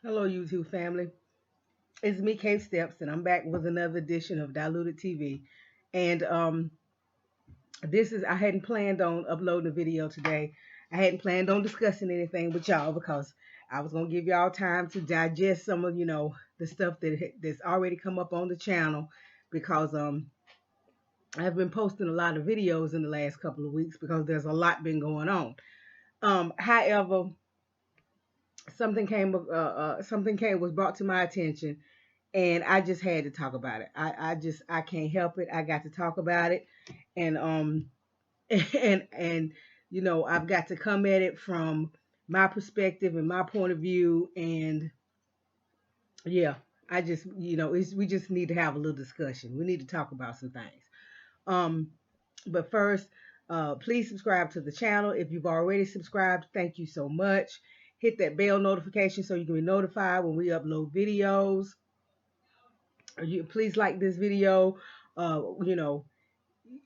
Hello, YouTube family. It's me, Kate Steps, and I'm back with another edition of Diluted TV. And I hadn't planned on uploading a video today. I hadn't planned on discussing anything with y'all because I was gonna give y'all time to digest some of the stuff that's already come up on the channel because I've been posting a lot of videos in the last couple of weeks because there's a lot been going on. However, something came was brought to my attention, and I just had to talk about it. I can't help it. I got to talk about it, and and I've got to come at it from my perspective and my point of view, and yeah, I just we just need to have a little discussion. We need to talk about some things. Um, but first, please subscribe to the channel. If you've already subscribed, thank you so much. Hit that bell notification so you can be notified when we upload videos. Please like this video.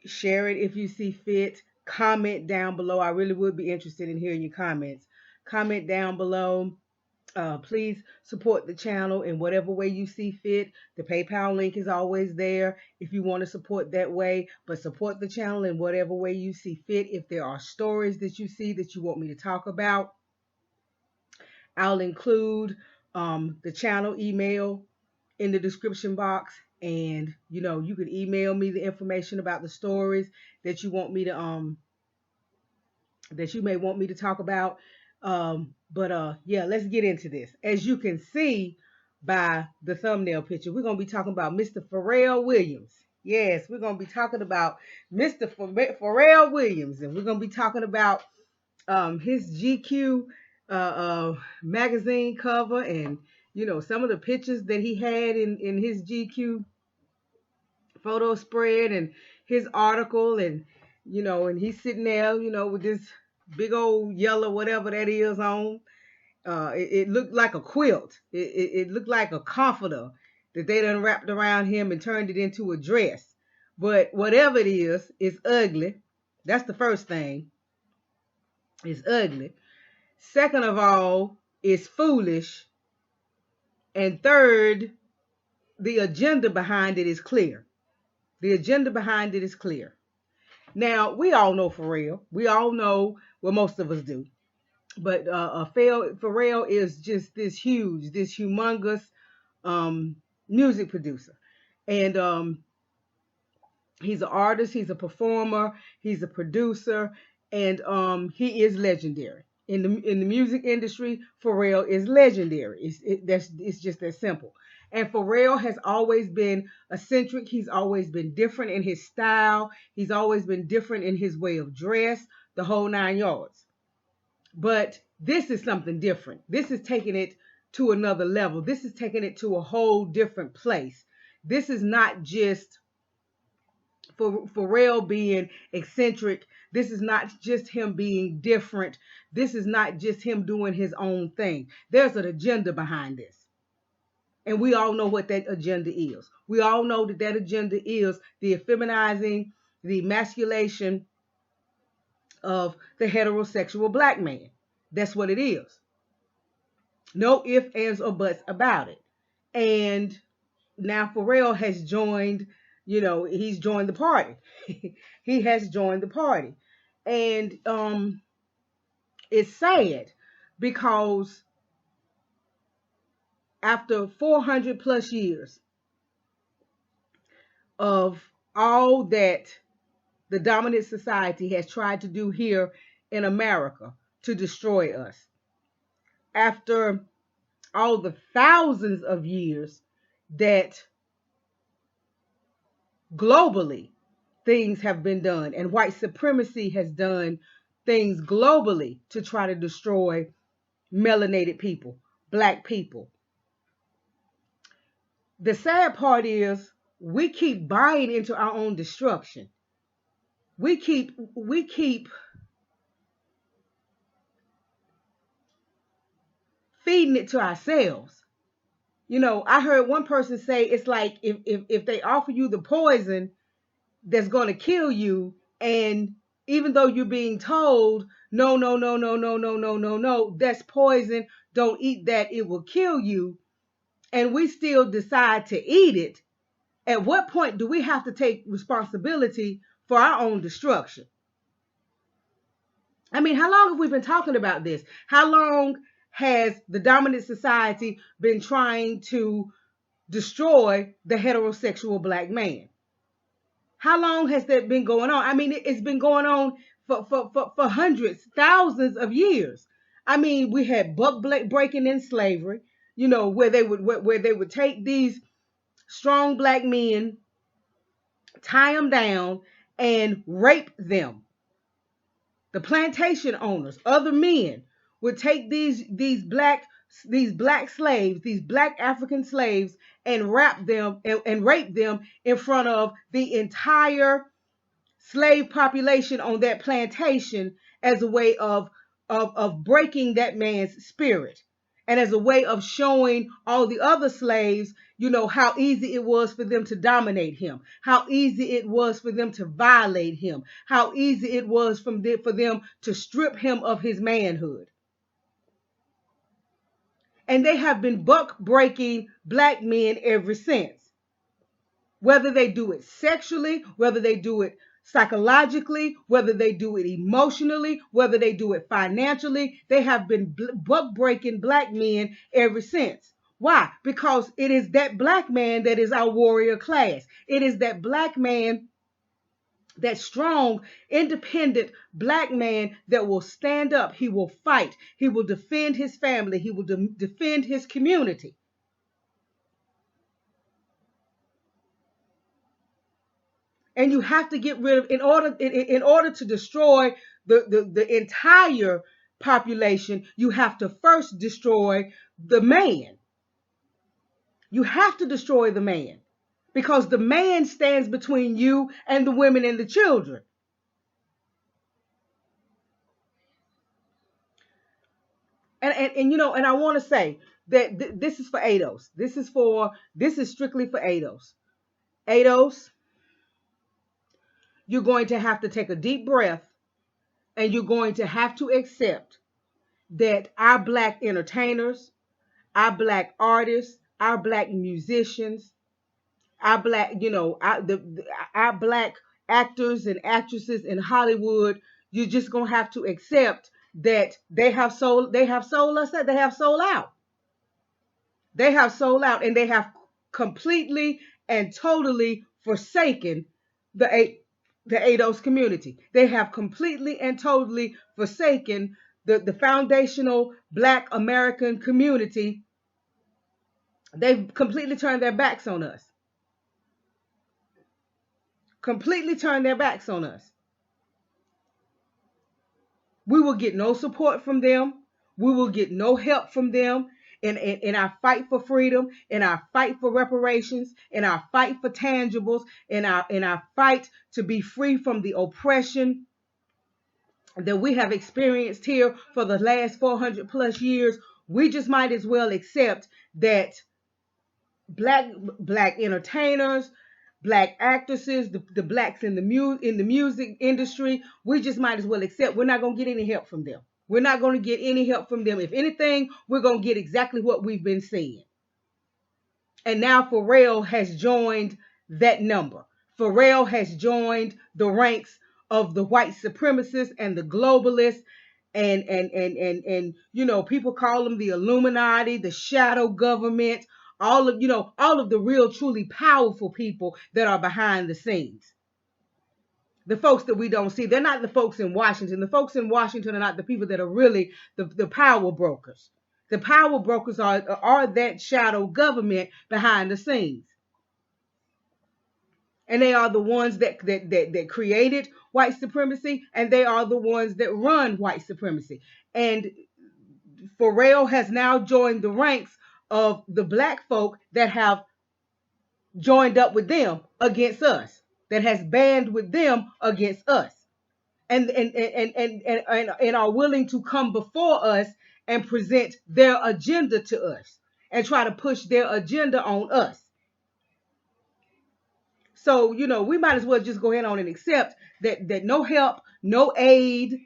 Share it if you see fit. Comment down below. I really would be interested in hearing your comments. Comment down below. Please support the channel in whatever way you see fit. The PayPal link is always there if you want to support that way, but support the channel in whatever way you see fit. If there are stories that you see that you want me to talk about, I'll include the channel email in the description box, and you can email me the information about the stories that you want me to that you may want me to talk about. Yeah, let's get into this. As you can see by the thumbnail picture, we're going to be talking about Mr. Pharrell Williams. Yes, we're going to be talking about Mr. Pharrell Williams, and we're going to be talking about his GQ magazine cover, and some of the pictures that he had in his GQ photo spread, and his article, and and he's sitting there with this big old yellow whatever that is on. It looked like a quilt. It looked like a comforter that they done wrapped around him and turned it into a dress. But whatever it is, it's ugly. That's the first thing. It's ugly. Second of all, it's foolish. And third, the agenda behind it is clear. The agenda behind it is clear. Now, we all know Pharrell. We all know, well, most of us do. But Pharrell is just this humongous music producer. And he's an artist, he's a performer, he's a producer, and he is legendary. In the music industry, Pharrell is legendary. It's just that simple. And Pharrell has always been eccentric. He's always been different in his style. He's always been different in his way of dress, the whole 9 yards. But this is something different. This is taking it to another level. This is taking it to a whole different place. This is not just for Pharrell being eccentric. This is not just him being different. This is not just him doing his own thing. There's an agenda behind this. And we all know what that agenda is. We all know that that agenda is the effeminizing, the emasculation of the heterosexual black man. That's what it is. No ifs, ands, or buts about it. And now Pharrell has joined, he's joined the party. He has joined the party. And it's sad because after 400 plus years of all that the dominant society has tried to do here in America to destroy us, after all the thousands of years that globally things have been done, and white supremacy has done things globally to try to destroy melanated people, black people. The sad part is we keep buying into our own destruction. We keep feeding it to ourselves. I heard one person say it's like if they offer you the poison that's going to kill you, and even though you're being told no, no, no, no, no, no, no, no, no, that's poison, don't eat that, it will kill you, and we still decide to eat it, at what point do we have to take responsibility for our own destruction? I mean, how long have we been talking about this? How long has the dominant society been trying to destroy the heterosexual black man? How long has that been going on? I mean, it's been going on for hundreds, thousands of years. I mean, we had buck breaking in slavery, where they would take these strong black men, tie them down, and rape them. The plantation owners, other men, would take these black slaves, these black African slaves, and rape them in front of the entire slave population on that plantation, as a way of breaking that man's spirit, and as a way of showing all the other slaves, how easy it was for them to dominate him, how easy it was for them to violate him, how easy it was for them to strip him of his manhood. And they have been buck breaking black men ever since. Whether they do it sexually, whether they do it psychologically, whether they do it emotionally, whether they do it financially, they have been buck breaking black men ever since. Why? Because it is that black man that is our warrior class. It is that black man, that strong, independent black man that will stand up. He will fight. He will defend his family. He will defend his community. And you have to get rid of, in order to destroy the entire population, you have to first destroy the man. You have to destroy the man, because the man stands between you and the women and the children. And I want to say that this is for ADOS. This is strictly for ADOS. ADOS, you're going to have to take a deep breath, and you're going to have to accept that our black entertainers, our black artists, our black musicians, our black, our black actors and actresses in Hollywood, you're just gonna have to accept that they have sold us out. They have sold out. They have sold out, and they have completely and totally forsaken the ADOS community. They have completely and totally forsaken the foundational black American community. They've completely turned their backs on us. Completely turned their backs on us. We will get no support from them. We will get no help from them in our fight for freedom, in our fight for reparations, in our fight for tangibles, in our fight to be free from the oppression that we have experienced here for the last 400 plus years. We just might as well accept that black entertainers, black actresses, the blacks in the music industry, we just might as well accept we're not going to get any help from them. We're not going to get any help from them. If anything, we're going to get exactly what we've been seeing. And now Pharrell has joined that number. Pharrell has joined the ranks of the white supremacists and the globalists, and people call them the Illuminati, the shadow government, all of the real truly powerful people that are behind the scenes. The folks that we don't see, they're not the folks in Washington. The folks in Washington are not the people that are really the power brokers. The power brokers are that shadow government behind the scenes. And they are the ones that created white supremacy, and they are the ones that run white supremacy. And Pharrell has now joined the ranks of the black folk that have joined up with them against us, that has band with them against us, and are willing to come before us and present their agenda to us and try to push their agenda on us. So, we might as well just go ahead on and accept that no help, no aid,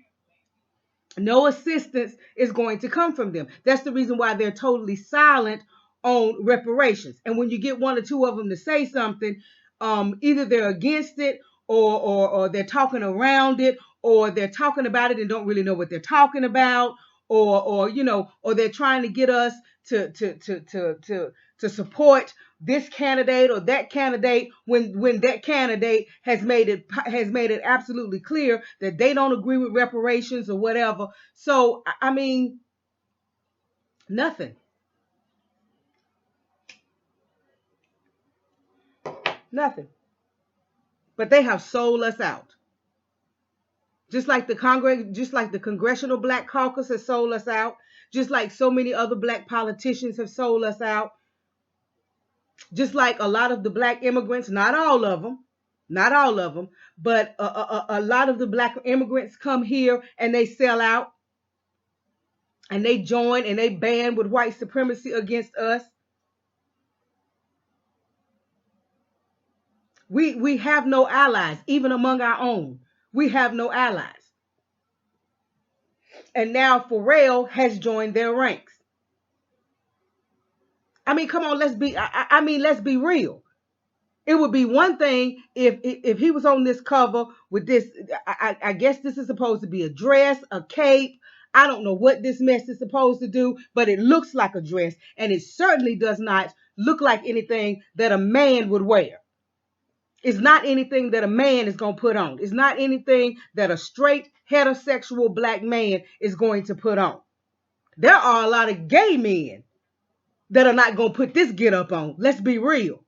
No assistance is going to come from them. That's the reason why they're totally silent on reparations. And when you get one or two of them to say something, either they're against it, or they're talking around it, or they're talking about it and don't really know what they're talking about, or they're trying to get us to support this candidate or that candidate when that candidate has made it absolutely clear that they don't agree with reparations or whatever. So I mean, nothing. Nothing. But they have sold us out. Just like the Congressional Black Caucus has sold us out, just like so many other black politicians have sold us out, just like a lot of the black immigrants, not all of them, but a lot of the black immigrants come here and they sell out and they join and they band with white supremacy against us. We have no allies, even among our own. We have no allies. And now Pharrell has joined their ranks. I mean, come on, let's be real. It would be one thing if he was on this cover with this. I guess this is supposed to be a dress, a cape. I don't know what this mess is supposed to do, but it looks like a dress, and it certainly does not look like anything that a man would wear. It's not anything that a man is going to put on. It's not anything that a straight heterosexual black man is going to put on. There are a lot of gay men that are not going to put this get up on. Let's be real.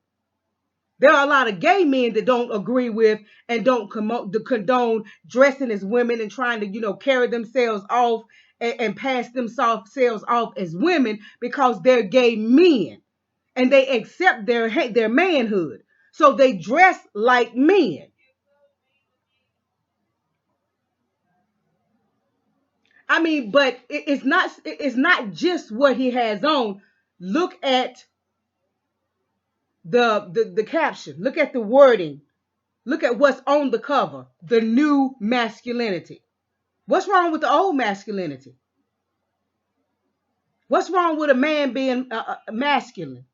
There are a lot of gay men that don't agree with and don't condone dressing as women and trying to, carry themselves off and pass themselves off as women because they're gay men and they accept their manhood. So they dress like men. I mean, but it's not just what he has on. Look at the caption. Look at the wording. Look at what's on the cover. The new masculinity. What's wrong with the old masculinity? What's wrong with a man being masculine?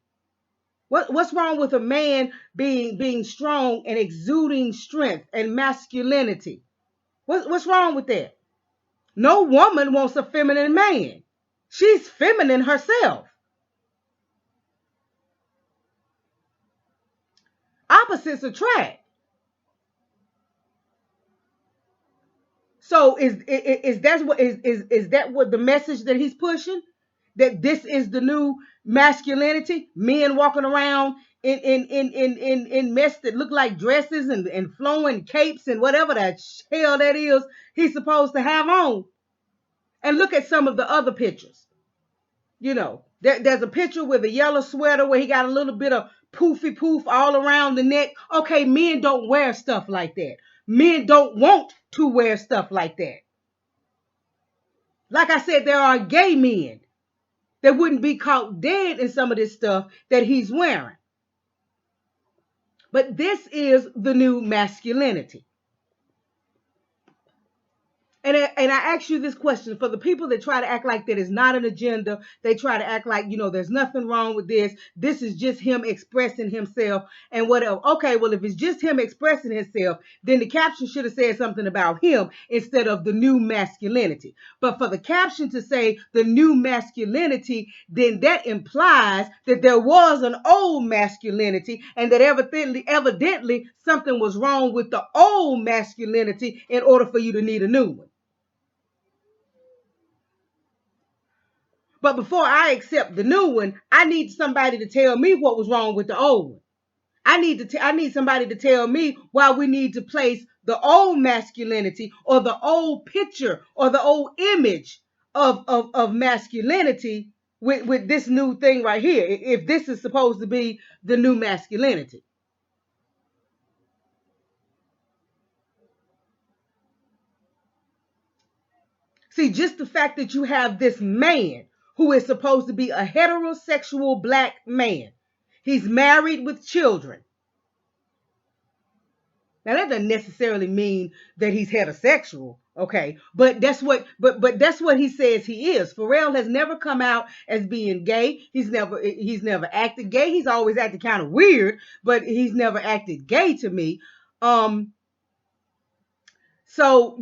What's wrong with a man being strong and exuding strength and masculinity? What's wrong with that? No woman wants a feminine man. She's feminine herself. Opposites attract. So is that what the message that he's pushing? That this is the new masculinity? Men walking around in mess that look like dresses and flowing capes and whatever the hell that is he's supposed to have on. And look at some of the other pictures. There's a picture with a yellow sweater where he got a little bit of poofy poof all around the neck. Okay, men don't wear stuff like that. Men don't want to wear stuff like that. Like I said, there are gay men that wouldn't be caught dead in some of this stuff that he's wearing. But this is the new masculinity. And I ask you this question for the people that try to act like that is not an agenda. They try to act like, there's nothing wrong with this. This is just him expressing himself and whatever. Okay, well, if it's just him expressing himself, then the caption should have said something about him instead of the new masculinity. But for the caption to say the new masculinity, then that implies that there was an old masculinity and that evidently something was wrong with the old masculinity in order for you to need a new one. But before I accept the new one, I need somebody to tell me what was wrong with the old one. I need somebody to tell me why we need to place the old masculinity or the old picture or the old image of masculinity with this new thing right here, if this is supposed to be the new masculinity. See, just the fact that you have this man who is supposed to be a heterosexual black man. He's married with children. Now that doesn't necessarily mean that he's heterosexual, okay? But that's what he says he is. Pharrell has never come out as being gay. He's never acted gay. He's always acted kind of weird, but he's never acted gay to me. So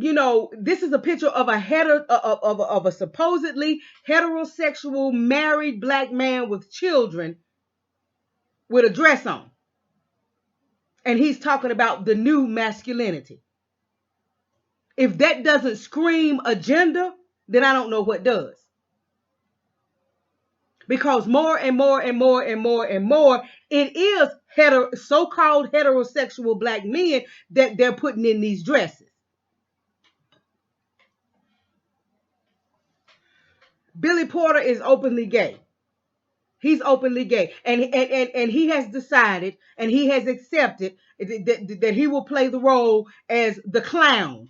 this is a picture of a supposedly heterosexual married black man with children with a dress on. And he's talking about the new masculinity. If that doesn't scream agenda, then I don't know what does. Because more and more and more and more and more, it is so-called heterosexual black men that they're putting in these dresses. Billy Porter is openly gay. He's openly gay. And he has decided and he has accepted that he will play the role as the clown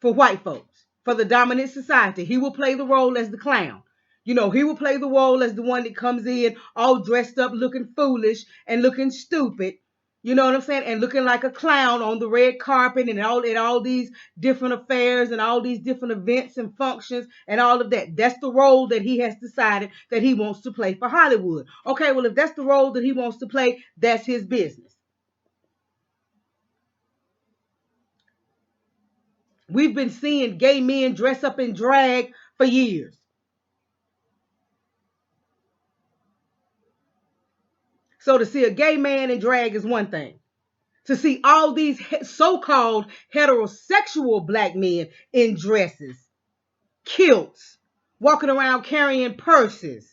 for white folks, for the dominant society. He will play the role as the clown. He will play the role as the one that comes in all dressed up, looking foolish and looking stupid. You know what I'm saying? And looking like a clown on the red carpet and all these different affairs and all these different events and functions and all of that. That's the role that he has decided that he wants to play for Hollywood. Okay, well, if that's the role that he wants to play, that's his business. We've been seeing gay men dress up in drag for years. So to see a gay man in drag is one thing. To see all these so-called heterosexual black men in dresses, kilts, walking around carrying purses.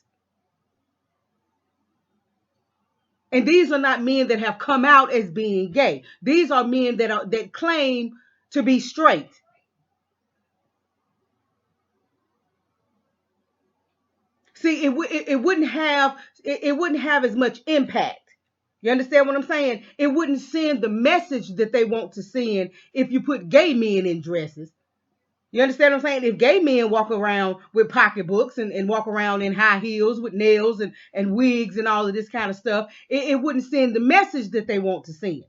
And these are not men that have come out as being gay. These are men that claim to be straight. See, it wouldn't have as much impact. You understand what I'm saying? It wouldn't send the message that they want to send if you put gay men in dresses. You understand what I'm saying? If gay men walk around with pocketbooks and walk around in high heels with nails and wigs and all of this kind of stuff, it wouldn't send the message that they want to send.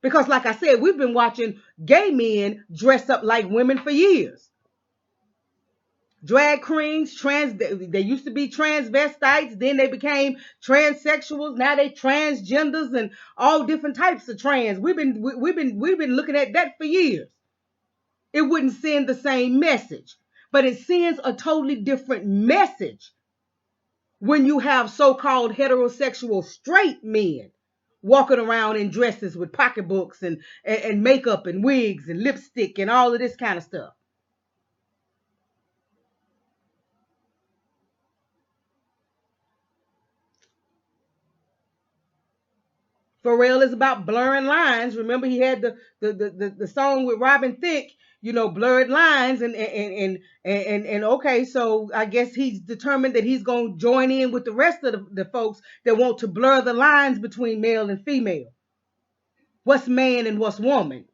Because like I said, we've been watching gay men dress up like women for years. Drag queens, they used to be transvestites, then they became transsexuals, now they transgenders and all different types of trans. We've been looking at that for years. It wouldn't send the same message, but it sends a totally different message when you have so-called heterosexual straight men walking around in dresses with pocketbooks and makeup and wigs and lipstick and all of this kind of stuff. Pharrell is about blurring lines. Remember, he had the song with Robin Thicke, blurred lines, and okay, so I guess he's determined that he's going to join in with the rest of the folks that want to blur the lines between male and female. What's man and what's woman?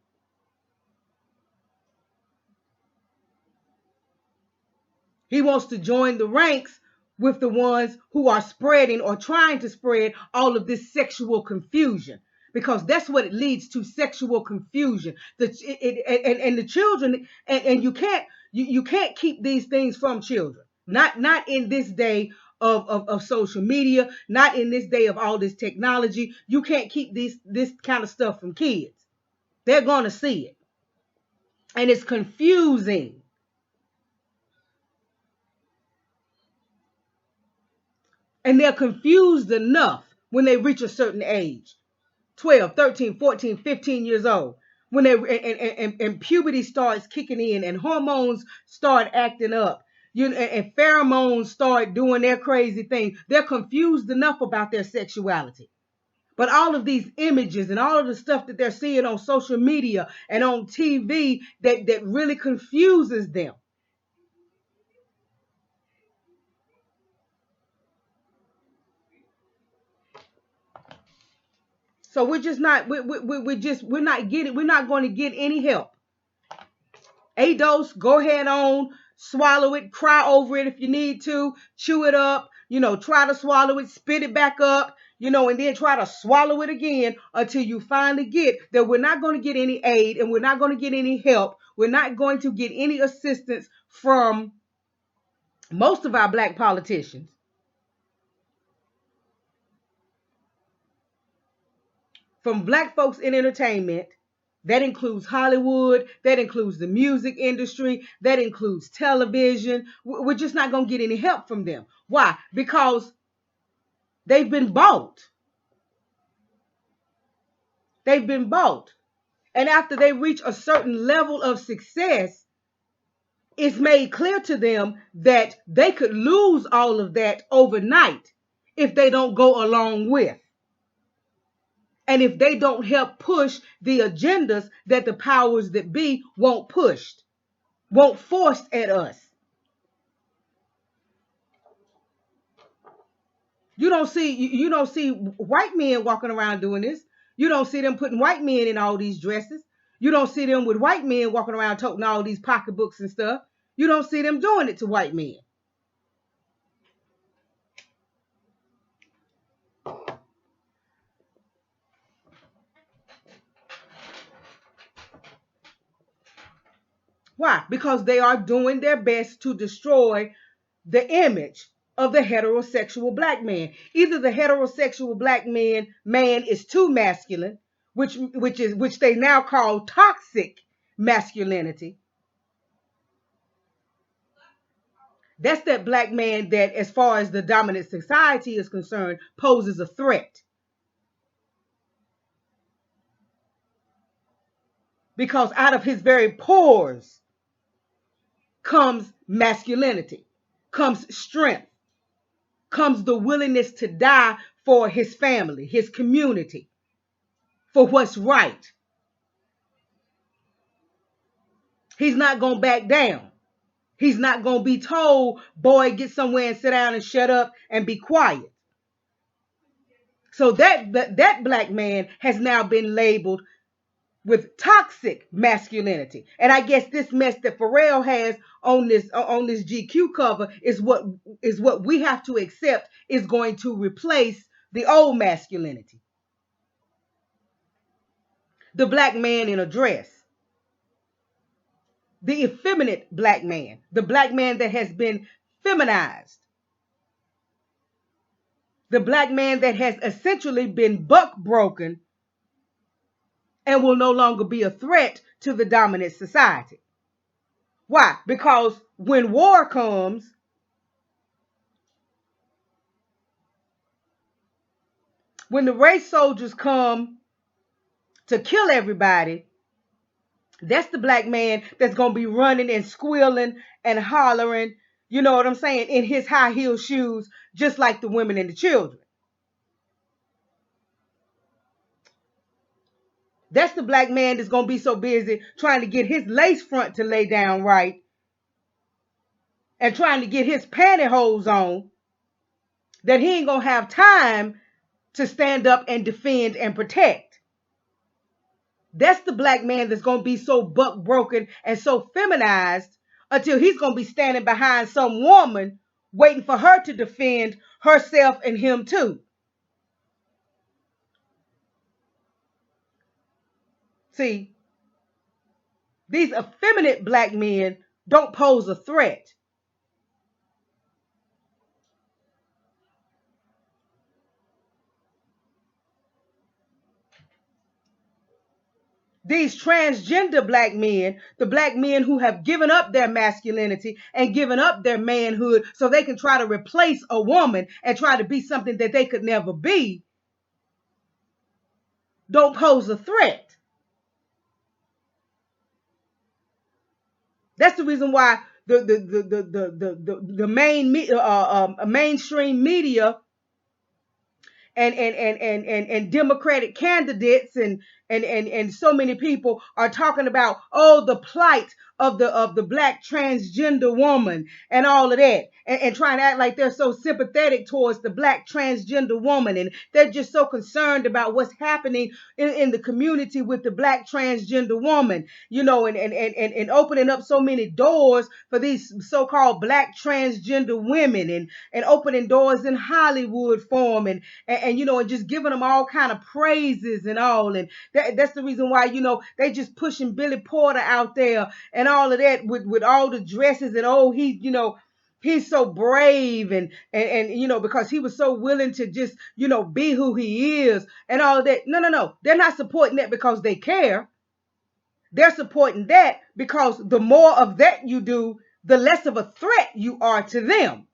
He wants to join the ranks with the ones who are spreading or trying to spread all of this sexual confusion, because that's what it leads to, sexual confusion. And the children, and you can't keep these things from children. Not in this day of social media, not in this day of all this technology. You can't keep this kind of stuff from kids. They're going to see it. And it's confusing. And they're confused enough when they reach a certain age, 12, 13, 14, 15 years old, when and puberty starts kicking in and hormones start acting up, and pheromones start doing their crazy thing. They're confused enough about their sexuality. But all of these images and all of the stuff that they're seeing on social media and on TV that really confuses them. So we're not going to get any help. A dose, go ahead on, swallow it, cry over it if you need to, chew it up, try to swallow it, spit it back up, and then try to swallow it again until you finally get that we're not going to get any aid and we're not going to get any help. We're not going to get any assistance from most of our black politicians, from black folks in entertainment. That includes Hollywood, that includes the music industry, that includes television. We're just not going to get any help from them. Why? Because they've been bought. They've been bought. And after they reach a certain level of success, it's made clear to them that they could lose all of that overnight if they don't go along with. And if they don't help push the agendas that the powers that be won't force at us. You don't see white men walking around doing this. You don't see them putting white men in all these dresses. You don't see them with white men walking around toting all these pocketbooks and stuff. You don't see them doing it to white men. Why? Because they are doing their best to destroy the image of the heterosexual black man. Either the heterosexual black man is too masculine, which they now call toxic masculinity. That's that black man that, as far as the dominant society is concerned, poses a threat. Because out of his very pores comes masculinity, comes strength, comes the willingness to die for his family, his community, for what's right. He's not going to back down. He's not going to be told, boy, get somewhere and sit down and shut up and be quiet. So that black man has now been labeled with toxic masculinity. And I guess this mess that Pharrell has on this GQ cover is what we have to accept is going to replace the old masculinity. The black man in a dress. The effeminate black man. The black man that has been feminized. The black man that has essentially been buck broken and will no longer be a threat to the dominant society. Why? Because when war comes, when the race soldiers come to kill everybody, that's the black man that's going to be running and squealing and hollering, you know what I'm saying, in his high heel shoes, just like the women and the children. That's the black man that's going to be so busy trying to get his lace front to lay down right and trying to get his pantyhose on that he ain't going to have time to stand up and defend and protect. That's the black man that's going to be so buck broken and so feminized until he's going to be standing behind some woman waiting for her to defend herself and him too. See, these effeminate black men don't pose a threat. These transgender black men, the black men who have given up their masculinity and given up their manhood so they can try to replace a woman and try to be something that they could never be, don't pose a threat. That's the reason why the mainstream media and Democratic candidates and and so many people are talking about, oh, the plight of the black transgender woman and all of that, and trying to act like they're so sympathetic towards the black transgender woman, and they're just so concerned about what's happening in the community with the black transgender woman, you know, and opening up so many doors for these so-called black transgender women, and opening doors in Hollywood for them, and you know, and just giving them all kind of praises and all. And that's the reason why, you know, they just pushing Billy Porter out there and all of that with all the dresses, and oh, he, you know, he's so brave, and you know, because he was so willing to just, you know, be who he is and all of that. No. They're not supporting that because they care. They're supporting that because the more of that you do, the less of a threat you are to them.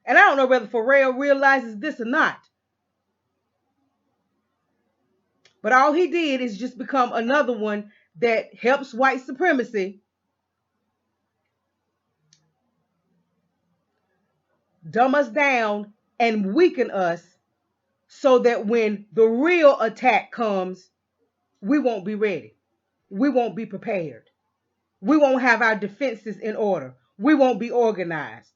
And I don't know whether Pharrell realizes this or not, but all he did is just become another one that helps white supremacy, dumb us down, and weaken us, so that when the real attack comes, we won't be ready. We won't be prepared. We won't have our defenses in order. We won't be organized.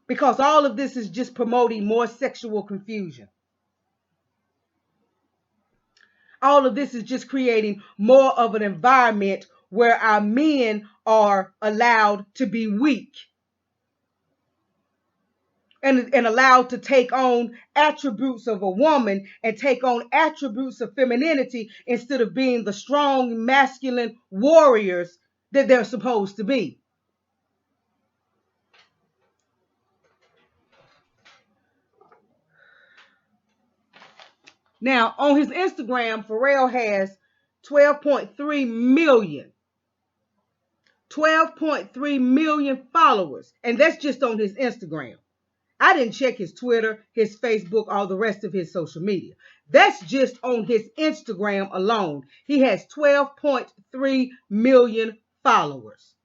Because all of this is just promoting more sexual confusion. All of this is just creating more of an environment where our men are allowed to be weak and allowed to take on attributes of a woman and take on attributes of femininity instead of being the strong masculine warriors that they're supposed to be. Now, on his Instagram, Pharrell has 12.3 million. 12.3 million followers. And that's just on his Instagram. I didn't check his Twitter, his Facebook, all the rest of his social media. That's just on his Instagram alone. He has 12.3 million followers.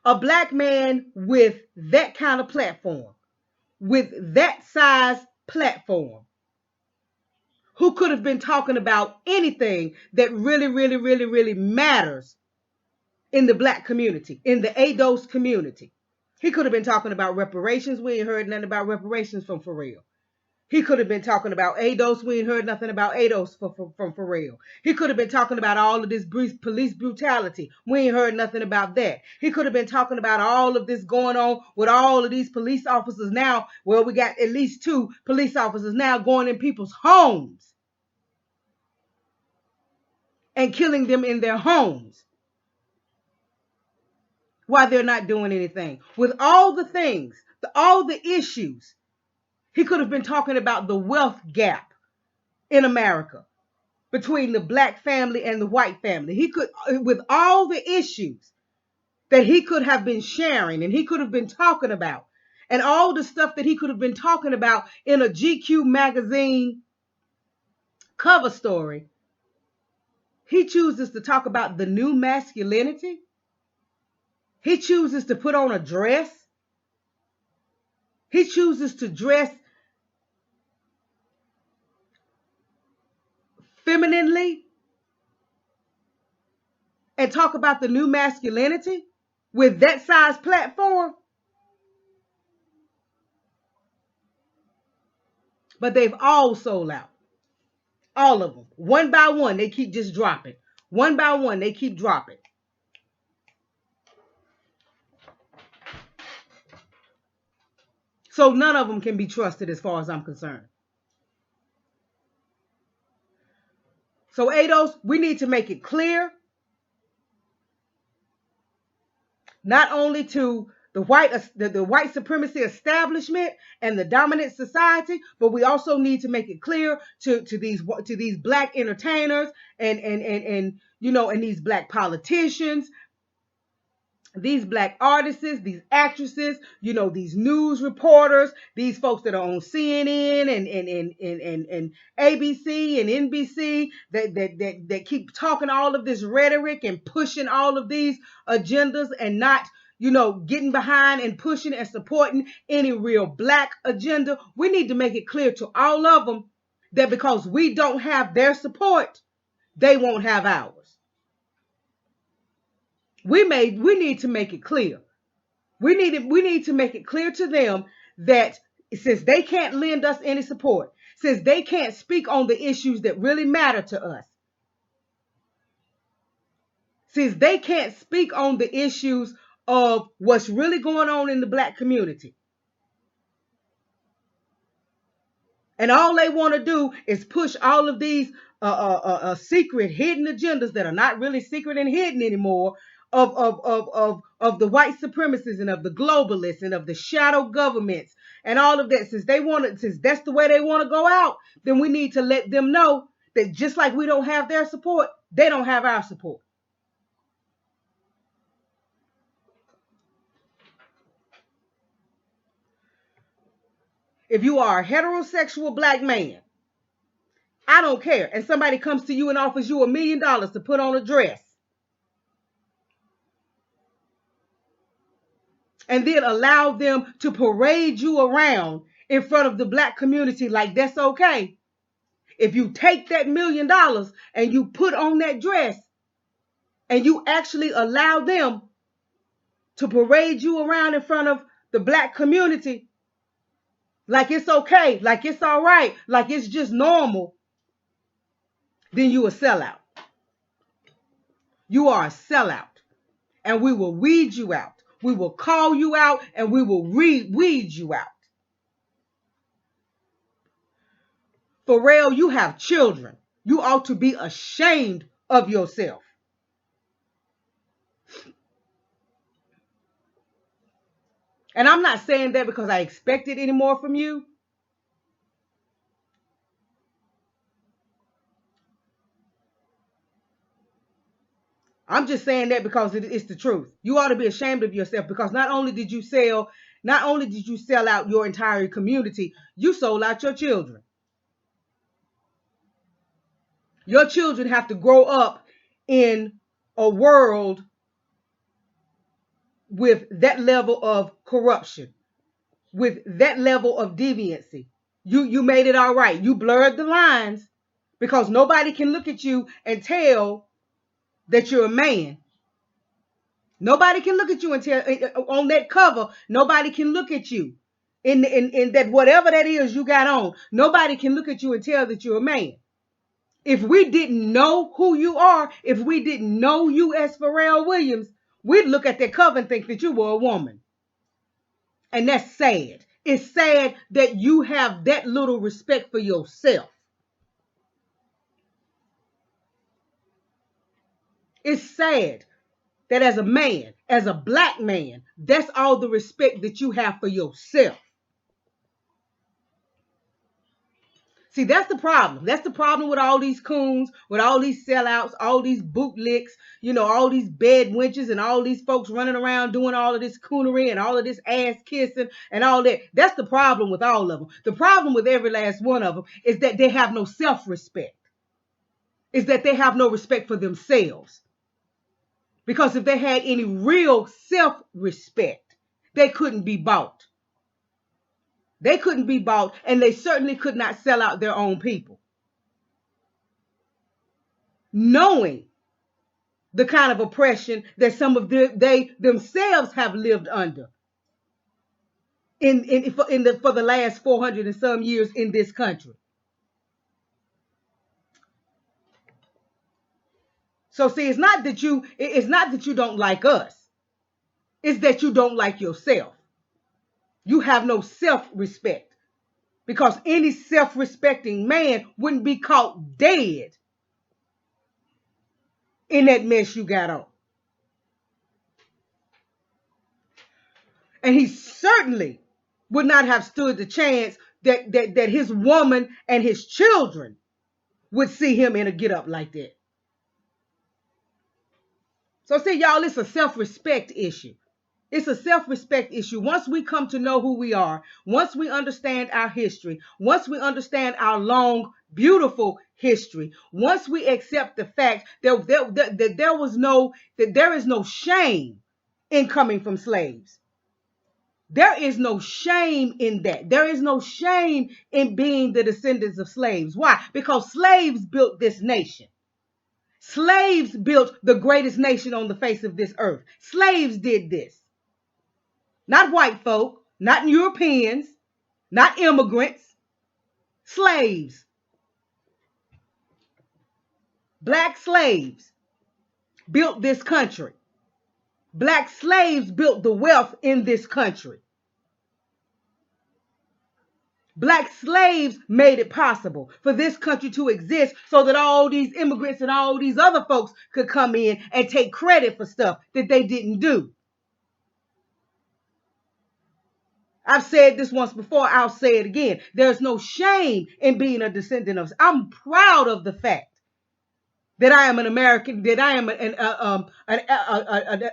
A black man with that kind of platform, with that size platform, who could have been talking about anything that really matters in the black community, in the ADOS community. He could have been talking about reparations. We ain't heard nothing about reparations from Pharrell. He could have been talking about ADOS. We ain't heard nothing about ADOS from Pharrell. He could have been talking about all of this police brutality. We ain't heard nothing about that. He could have been talking about all of this going on with all of these police officers now. Well, we got at least 2 police officers now going in people's homes and killing them in their homes while they're not doing anything. With all the things, all the issues, he could have been talking about the wealth gap in America between the black family and the white family. He could, with all the issues that he could have been sharing and he could have been talking about, and all the stuff that he could have been talking about in a GQ magazine cover story, he chooses to talk about the new masculinity. He chooses to put on a dress. He chooses to dress femininely and talk about the new masculinity with that size platform. But they've all sold out. All of them. One by one, they keep just dropping. One by one, they keep dropping. So none of them can be trusted as far as I'm concerned. So ADOS, we need to make it clear, not only to the white supremacy establishment and the dominant society, but we also need to make it clear to these black entertainers and you know, and these black politicians these black artists, these actresses, these news reporters, these folks that are on CNN and ABC and NBC that keep talking all of this rhetoric and pushing all of these agendas and not, getting behind and pushing and supporting any real black agenda. We need to make it clear to all of them that because we don't have their support, they won't have ours. We need to make it clear. We need to make it clear to them that since they can't lend us any support, since they can't speak on the issues that really matter to us, since they can't speak on the issues of what's really going on in the black community, and all they want to do is push all of these secret, hidden agendas that are not really secret and hidden anymore, of the white supremacists and of the globalists and of the shadow governments and all of that. Since that's the way they want to go out, then we need to let them know that just like we don't have their support, they don't have our support. If you are a heterosexual black man, I don't care, and somebody comes to you and offers you $1 million to put on a dress, and then allow them to parade you around in front of the black community like that's okay. If you take that $1 million and you put on that dress and you actually allow them to parade you around in front of the black community like it's okay, like it's all right, like it's just normal, then you a sellout. You are a sellout, and we will weed you out. We will call you out, and we will weed you out. Pharrell, you have children. You ought to be ashamed of yourself. And I'm not saying that because I expect it anymore from you. I'm just saying that because it's the truth. You ought to be ashamed of yourself, because not only did you sell out your entire community, you sold out your children. Your children have to grow up in a world with that level of corruption, with that level of deviancy. You made it all right. You blurred the lines because nobody can look at you and tell that you're a man. Nobody can look at you and tell on that cover. Nobody can look at you in that whatever that is you got on. Nobody can look at you and tell that you're a man. If we didn't know who you are, if we didn't know you as Pharrell Williams, we'd look at that cover and think that you were a woman. And that's sad. It's sad that you have that little respect for yourself. It's sad that as a man, as a black man, that's all the respect that you have for yourself. See, that's the problem. That's the problem with all these coons, with all these sellouts, all these bootlicks, all these bed wenches and all these folks running around doing all of this coonery and all of this ass kissing and all that. That's the problem with all of them. The problem with every last one of them is that they have no self-respect. Is that they have no respect for themselves. Because if they had any real self-respect, they couldn't be bought. They couldn't be bought, and they certainly could not sell out their own people. Knowing the kind of oppression that some of they themselves have lived under for the last 400 and some years in this country. So see, it's not that you don't like us. It's that you don't like yourself. You have no self-respect, because any self-respecting man wouldn't be caught dead in that mess you got on. And he certainly would not have stood the chance that his woman and his children would see him in a get up like that. So see, y'all, it's a self-respect issue. It's a self-respect issue. Once we come to know who we are, once we understand our history, once we understand our long, beautiful history, once we accept the fact that there is no shame in coming from slaves. There is no shame in that. There is no shame in being the descendants of slaves. Why? Because slaves built this nation. Slaves built the greatest nation on the face of this earth. Slaves did this. Not white folk, not Europeans, not immigrants. Slaves. Black slaves built this country. Black slaves built the wealth in this country. Black slaves made it possible for this country to exist so that all these immigrants and all these other folks could come in and take credit for stuff that they didn't do. I've said this once before, I'll say it again. There's no shame in being a descendant of. I'm proud of the fact that I am an American, that I am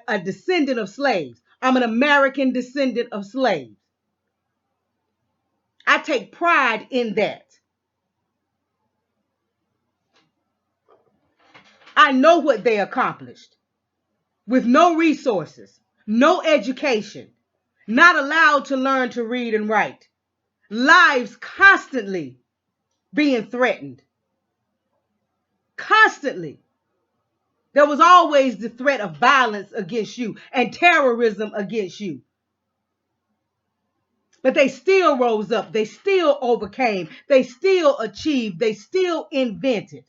a descendant of slaves. I'm an American descendant of slaves. I take pride in that. I know what they accomplished with no resources, no education, not allowed to learn to read and write, lives constantly being threatened. Constantly. There was always the threat of violence against you and terrorism against you. But they still rose up. They still overcame. They still achieved. They still invented.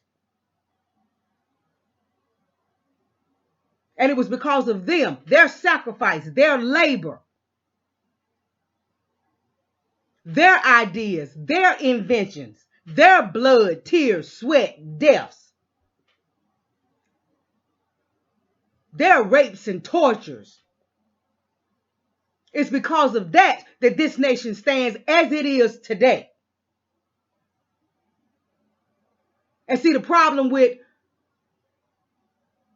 And it was because of them, their sacrifice, their labor, their ideas, their inventions, their blood, tears, sweat, deaths, their rapes and tortures. It's because of that that this nation stands as it is today. And see, the problem with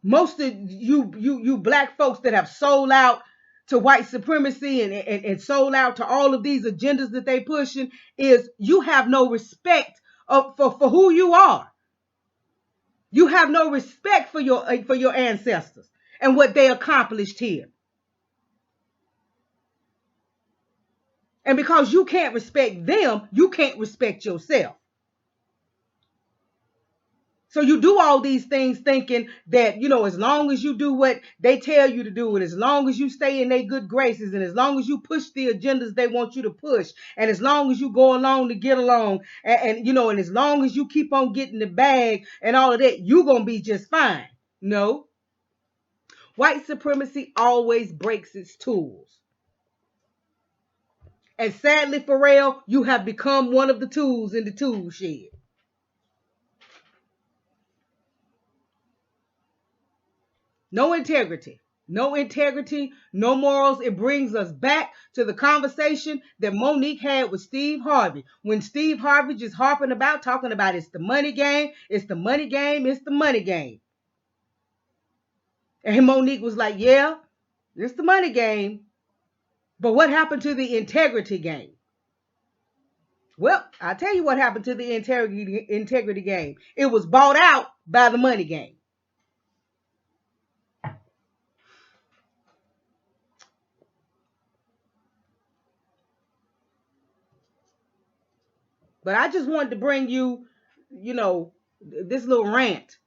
most of you black folks that have sold out to white supremacy and sold out to all of these agendas that they pushing is you have no respect for who you are. You have no respect for your ancestors and what they accomplished here. And because you can't respect them, you can't respect yourself. So you do all these things thinking that, as long as you do what they tell you to do, and as long as you stay in their good graces, and as long as you push the agendas they want you to push, and as long as you go along to get along, and as long as you keep on getting the bag and all of that, you're going to be just fine. No. White supremacy always breaks its tools. And sadly, Pharrell, you have become one of the tools in the tool shed. No integrity, no morals. It brings us back to the conversation that Monique had with Steve Harvey. When Steve Harvey just talking about it's the money game, it's the money game, it's the money game. And Monique was like, yeah, it's the money game. But what happened to the integrity game? Well, I'll tell you what happened to the integrity game. It was bought out by the money game. But I just wanted to bring you, this little rant.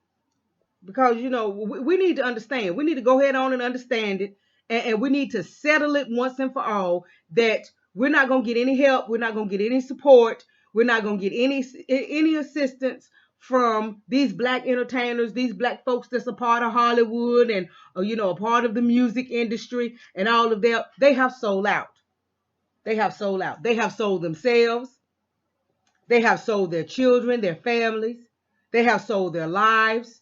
Because, we need to understand. We need to go ahead on and understand it. And we need to settle it once and for all that we're not going to get any help. We're not going to get any support. We're not going to get any assistance from these black entertainers, these black folks that's a part of Hollywood and, a part of the music industry and all of that. They have sold out. They have sold out. They have sold themselves. They have sold their children, their families. They have sold their lives.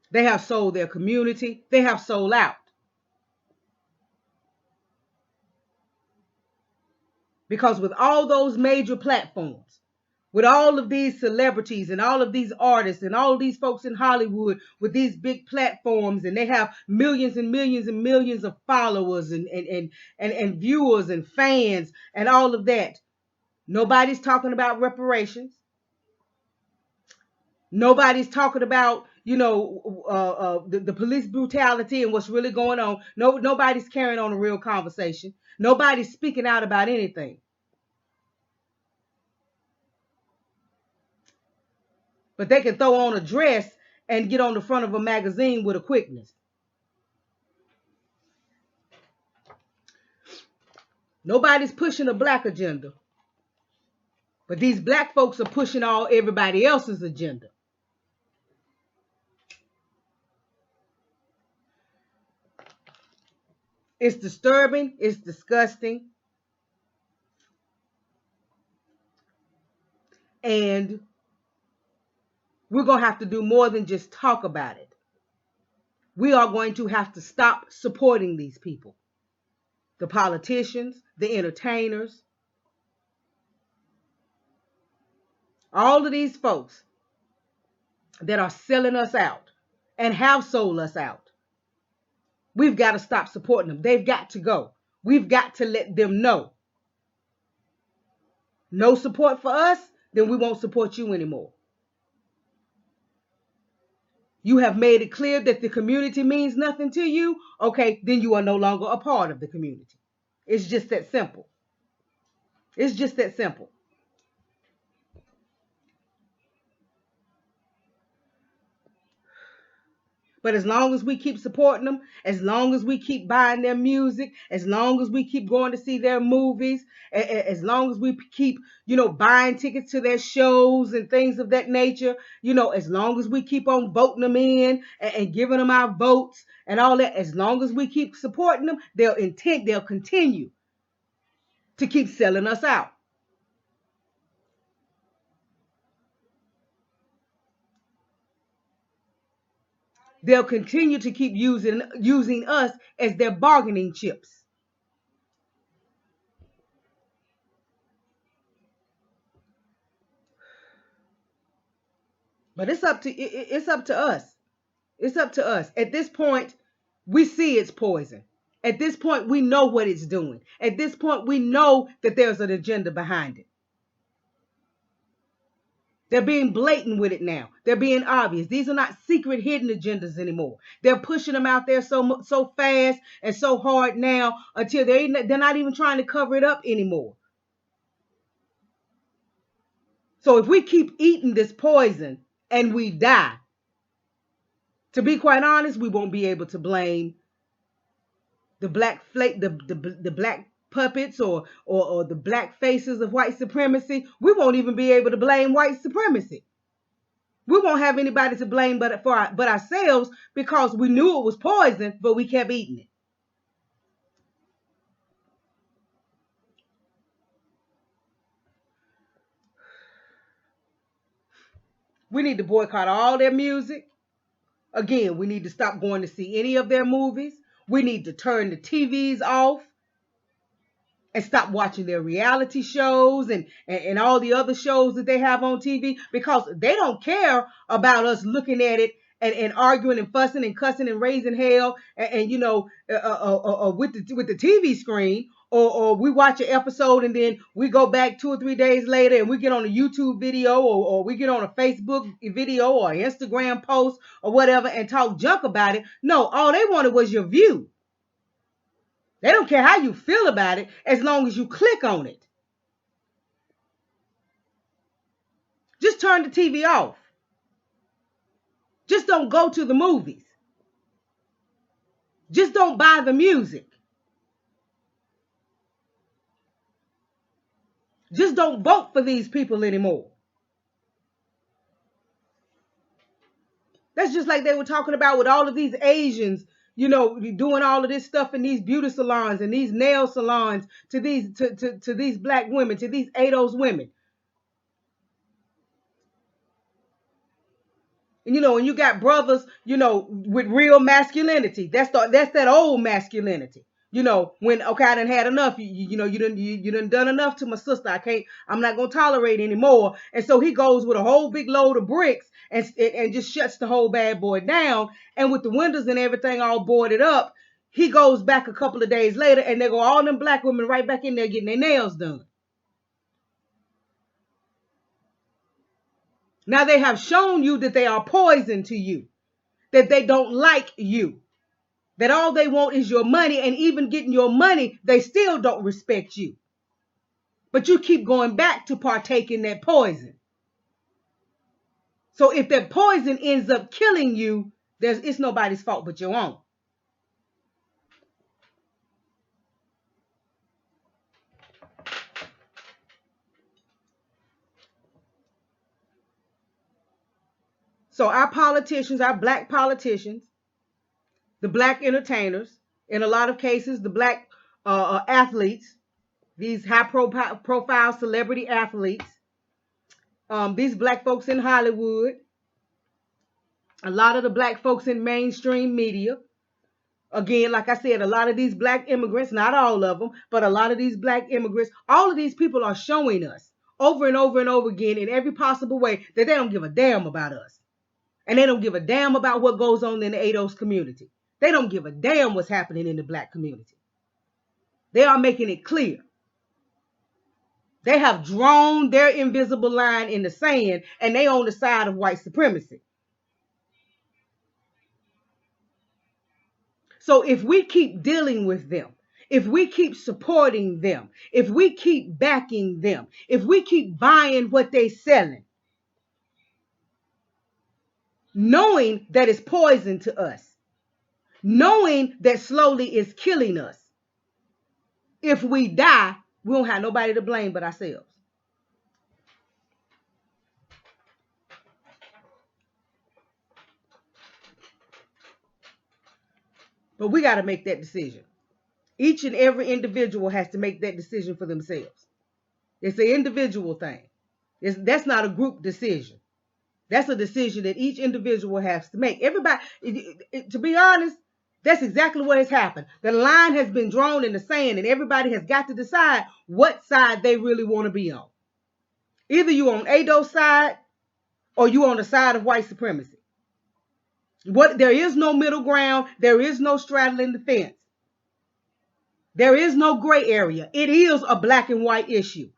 They have sold their community. They have sold out. Because with all those major platforms, with all of these celebrities and all of these artists and all of these folks in Hollywood with these big platforms, and they have millions and millions and millions of followers and viewers and fans and all of that. Nobody's talking about reparations. Nobody's talking about, the police brutality and what's really going on. Nobody's carrying on a real conversation. Nobody's speaking out about anything. But they can throw on a dress and get on the front of a magazine with a quickness. Nobody's pushing a black agenda. But these black folks are pushing everybody else's agenda. It's disturbing. It's disgusting. And we're going to have to do more than just talk about it. We are going to have to stop supporting these people. The politicians, the entertainers, all of these folks that are selling us out and have sold us out. We've got to stop supporting them. They've got to go. We've got to let them know. No support for us, then we won't support you anymore. You have made it clear that the community means nothing to you. Okay, then you are no longer a part of the community. It's just that simple. It's just that simple. But as long as we keep supporting them, as long as we keep buying their music, as long as we keep going to see their movies, as long as we keep, buying tickets to their shows and things of that nature, as long as we keep on voting them in and giving them our votes and all that, as long as we keep supporting them, they'll continue to keep selling us out. They'll continue to keep using us as their bargaining chips. But it's up to us. It's up to us. At this point, we see it's poison. At this point, we know what it's doing. At this point, we know that there's an agenda behind it. They're being blatant with it now. They're being obvious. These are not secret hidden agendas anymore. They're pushing them out there so fast and so hard now until they're not even trying to cover it up anymore. So if we keep eating this poison and we die, to be quite honest, we won't be able to blame the black puppets or the black faces of white supremacy. We won't even be able to blame white supremacy. We won't have anybody to blame but ourselves, because we knew it was poison, but we kept eating it. We need to boycott all their music. Again, we need to stop going to see any of their movies. We need to turn the TVs off and stop watching their reality shows and all the other shows that they have on TV, because they don't care about us looking at it and arguing and fussing and cussing and raising hell with the TV screen. Or we watch an episode and then we go back 2 or 3 days later and we get on a YouTube video or we get on a Facebook video or an Instagram post or whatever and talk junk about it. No, all they wanted was your view. They don't care how you feel about it as long as you click on it. Just turn the TV off. Just don't go to the movies. Just don't buy the music. Just don't vote for these people anymore. That's just like they were talking about with all of these Asians, doing all of this stuff in these beauty salons and these nail salons to these black women, to these ADOS women. And and you got brothers, with real masculinity. That's that old masculinity. You know, when okay, I done had enough. You done enough to my sister. I'm not gonna tolerate anymore. And so he goes with a whole big load of bricks and just shuts the whole bad boy down. And with the windows and everything all boarded up, he goes back a couple of days later, and they go all them black women right back in there getting their nails done. Now they have shown you that they are poison to you, that they don't like you, that all they want is your money, and even getting your money, they still don't respect you. But you keep going back to partake in that poison. So if that poison ends up killing you, it's nobody's fault but your own. So our politicians, our black politicians, the black entertainers, in a lot of cases, the black athletes, these high-profile celebrity athletes, these black folks in Hollywood, a lot of the black folks in mainstream media. Again, like I said, a lot of these black immigrants, not all of them, but a lot of these black immigrants, all of these people are showing us over and over and over again in every possible way that they don't give a damn about us. And they don't give a damn about what goes on in the ADOS community. They don't give a damn what's happening in the black community. They are making it clear. They have drawn their invisible line in the sand, and they on the side of white supremacy. So if we keep dealing with them, if we keep supporting them, if we keep backing them, if we keep buying what they're selling, knowing that it's poison to us, knowing that slowly it's killing us, if we die, we don't have nobody to blame but ourselves. But we got to make that decision. Each and every individual has to make that decision for themselves. It's an individual thing. That's not a group decision. That's a decision that each individual has to make. Everybody, to be honest, that's exactly what has happened. The line has been drawn in the sand, and everybody has got to decide what side they really want to be on. Either you on ADO's side or you on the side of white supremacy. There is no middle ground. There is no straddling the fence. There is no gray area. It is a black and white issue.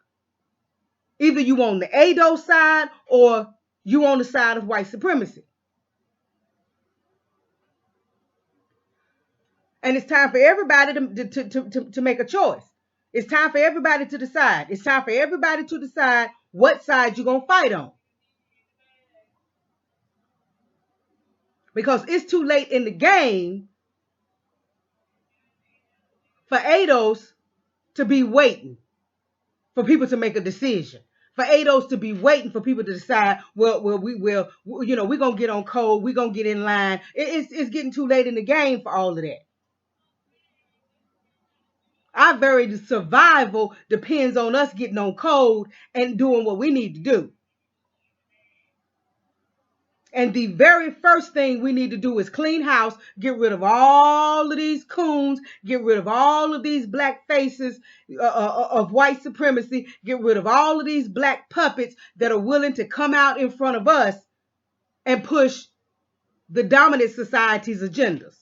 Either you on the ADOS side or you on the side of white supremacy. And it's time for everybody to make a choice. It's time for everybody to decide. It's time for everybody to decide what side you're going to fight on. Because it's too late in the game for ADOS to be waiting for people to make a decision. For ADOS to be waiting for people to decide, we're going to get on code, we're going to get in line. It's getting too late in the game for all of that. Our very survival depends on us getting on code and doing what we need to do. And the very first thing we need to do is clean house, get rid of all of these coons, get rid of all of these black faces of white supremacy, get rid of all of these black puppets that are willing to come out in front of us and push the dominant society's agendas.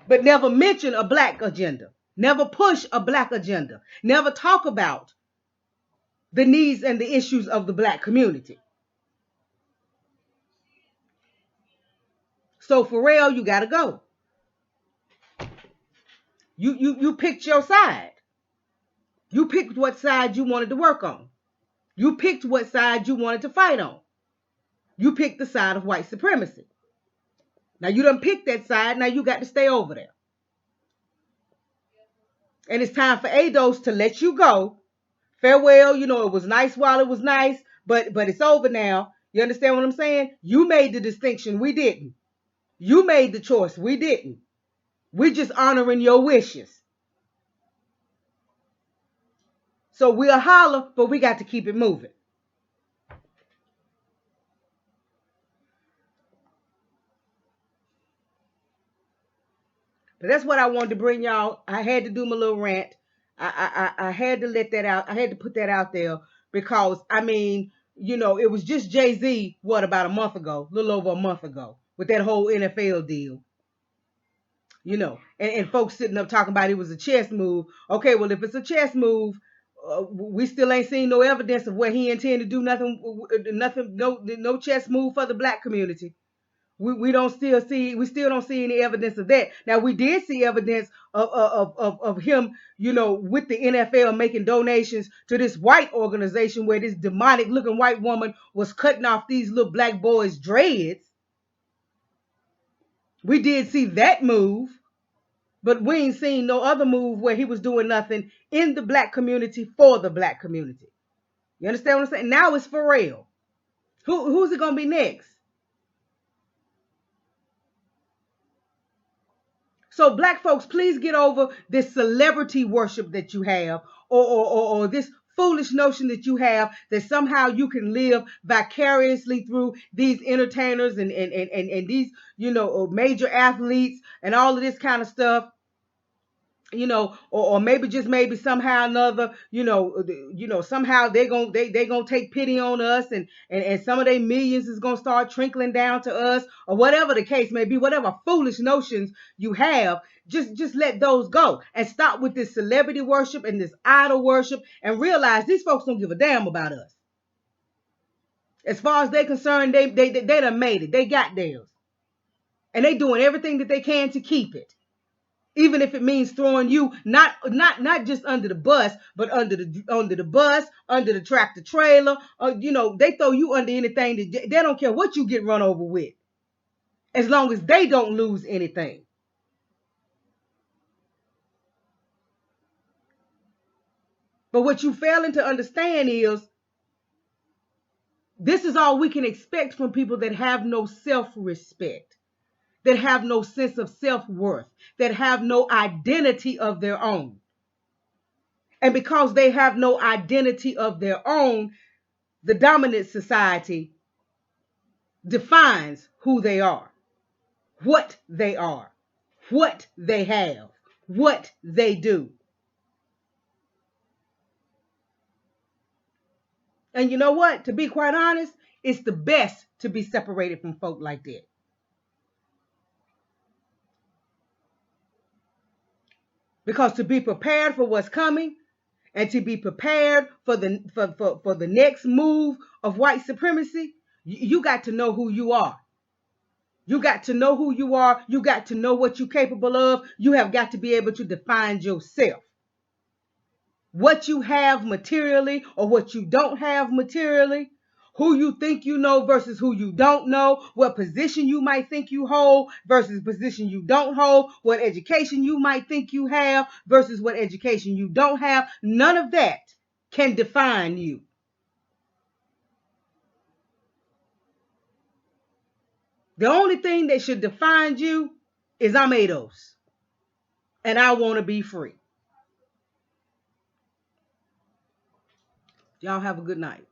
But never mention a black agenda, never push a black agenda, never talk about the needs and the issues of the black community. So Pharrell, you got to go. You picked your side. You picked what side you wanted to work on. You picked what side you wanted to fight on. You picked the side of white supremacy. Now you done picked that side. Now you got to stay over there. And it's time for ADOS to let you go. Farewell. It was nice while it was nice, but it's over now. You understand what I'm saying? You made the distinction. We didn't. You made the choice. We didn't. We're just honoring your wishes. So we'll holler, but we got to keep it moving. That's what I wanted to bring y'all. I had to do my little rant. I had to let that out. I had to put that out there because, I mean, it was just Jay-Z, what, about a month ago, a little over a month ago, with that whole NFL deal. And folks sitting up talking about it was a chess move. Okay, well, if it's a chess move, we still ain't seen no evidence of where he intended to do nothing, no chess move for the black community. We still don't see any evidence of that. Now, we did see evidence of him, with the NFL making donations to this white organization where this demonic looking white woman was cutting off these little black boys' dreads. We did see that move, but we ain't seen no other move where he was doing nothing in the black community for the black community. You understand what I'm saying? Now it's Pharrell. Who's it gonna be next? So black folks, please get over this celebrity worship that you have, or this foolish notion that you have that somehow you can live vicariously through these entertainers and these, major athletes and all of this kind of stuff. Or maybe somehow or another, somehow they gonna take pity on us, and some of their millions is gonna start trickling down to us, or whatever the case may be. Whatever foolish notions you have, just let those go and stop with this celebrity worship and this idol worship, and realize these folks don't give a damn about us. As far as they're concerned, they done made it. They got theirs, and they doing everything that they can to keep it. Even if it means throwing you not just under the bus, but under the bus, under the tractor trailer, they throw you under anything. They don't care what you get run over with, as long as they don't lose anything. But what you failing to understand is this is all we can expect from people that have no self-respect, that have no sense of self-worth, that have no identity of their own. And because they have no identity of their own, the dominant society defines who they are, what they are, what they have, what they do. And you know what? To be quite honest, it's the best to be separated from folk like that. Because to be prepared for what's coming, and to be prepared for the next move of white supremacy, you got to know who you are. You got to know who you are. You got to know what you're capable of. You have got to be able to define yourself. What you have materially or what you don't have materially, who you think you know versus who you don't know, what position you might think you hold versus position you don't hold, what education you might think you have versus what education you don't have. None of that can define you. The only thing that should define you is I'm ADOS, and I want to be free. Y'all have a good night.